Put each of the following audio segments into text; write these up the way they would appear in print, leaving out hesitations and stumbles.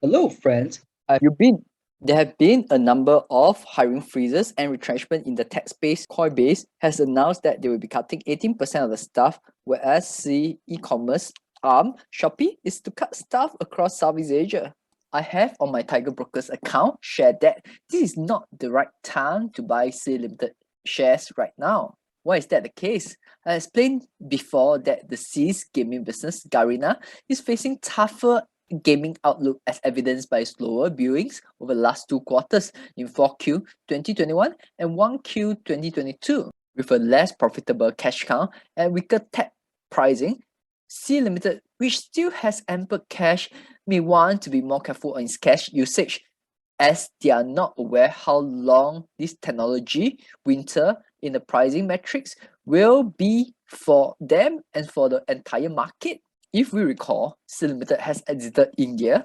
Hello, friends. Have you been? There have been a number of hiring freezes and retrenchment in the tech space. Coinbase has announced that they will be cutting 18% of the staff, whereas e-commerce arm Shopee is to cut staff across Southeast Asia. I have on my Tiger Brokers account shared that this is not the right time to buy C Limited shares right now. Why is that the case? I explained before that the C's gaming business, Garena, is facing tougher gaming outlook as evidenced by slower viewings over the last two quarters in 4Q 2021 and 1Q 2022. With a less profitable cash cow and weaker tech pricing, C Limited, which still has ample cash, may want to be more careful on its cash usage as they are not aware how long this technology winter in the pricing metrics will be for them and for the entire market. If we recall, C Limited has exited India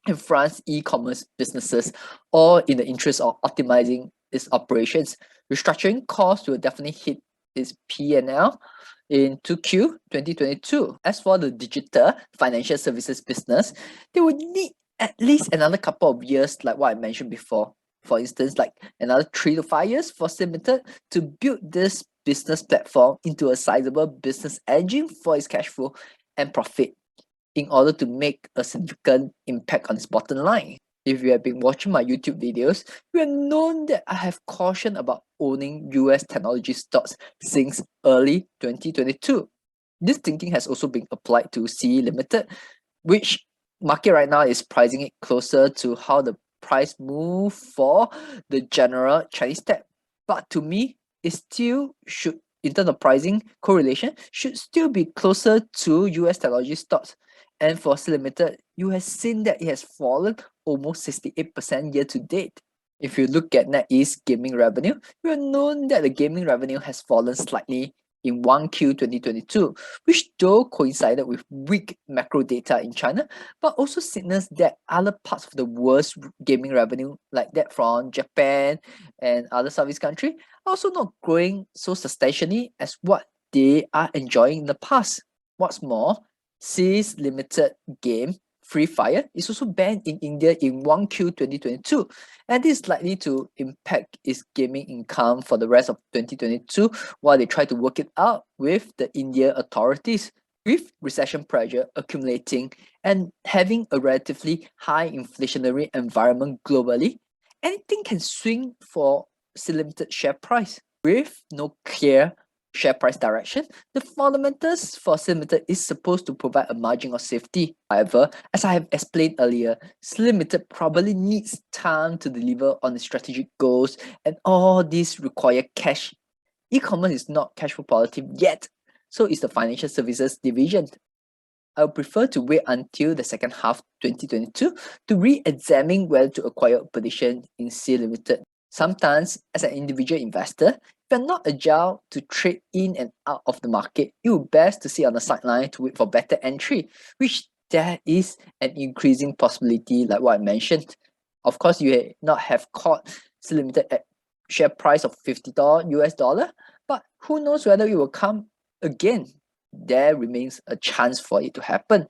and France e-commerce businesses, all in the interest of optimizing its operations. Restructuring costs will definitely hit its P&L in 2Q 2022. As for the digital financial services business, they would need at least another couple of years, like what I mentioned before. For instance, like another 3 to 5 years for Limited to build this business platform into a sizable business engine for its cash flow and profit in order to make a significant impact on its bottom line. If you have been watching my YouTube videos, you have known that I have cautioned about owning US technology stocks since early 2022. This thinking has also been applied to CE Limited, which market right now is pricing it closer to how the price move for the general Chinese tech. But to me, it still should, in terms of pricing correlation, should still be closer to US technology stocks. And for C Limited, you have seen that it has fallen almost 68% year to date. If you look at NetEase gaming revenue, you will know that the gaming revenue has fallen slightly in 1Q 2022, which though coincided with weak macro data in China, but also signals that other parts of the world's gaming revenue, like that from Japan and other Southeast countries, are also not growing so substantially as what they are enjoying in the past. What's more, C's limited game Free Fire is also banned in India in 1Q 2022, and this is likely to impact its gaming income for the rest of 2022 while they try to work it out with the India authorities. With recession pressure accumulating and having a relatively high inflationary environment globally, anything can swing for limited share price. With no clear share price direction, the fundamentals for Limited is supposed to provide a margin of safety. However, as I have explained earlier, Limited probably needs time to deliver on the strategic goals, and all these require cash. E-commerce is not cash flow positive yet, so is the financial services division. I would prefer to wait until the second half 2022 to re-examine whether to acquire a position in C Limited. Sometimes, as an individual investor, if you're not agile to trade in and out of the market, it would best to sit on the sideline to wait for better entry, which there is an increasing possibility, like what I mentioned. Of course, you may not have caught C Limited at share price of $50 US dollar, but who knows whether it will come again. There remains a chance for it to happen.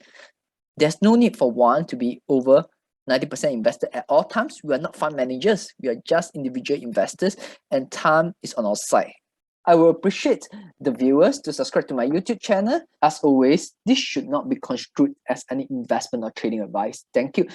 There's no need for one to be over 90% invested at all times. We are not fund managers. We are just individual investors, and time is on our side. I will appreciate the viewers to subscribe to my YouTube channel. As always, this should not be construed as any investment or trading advice. Thank you.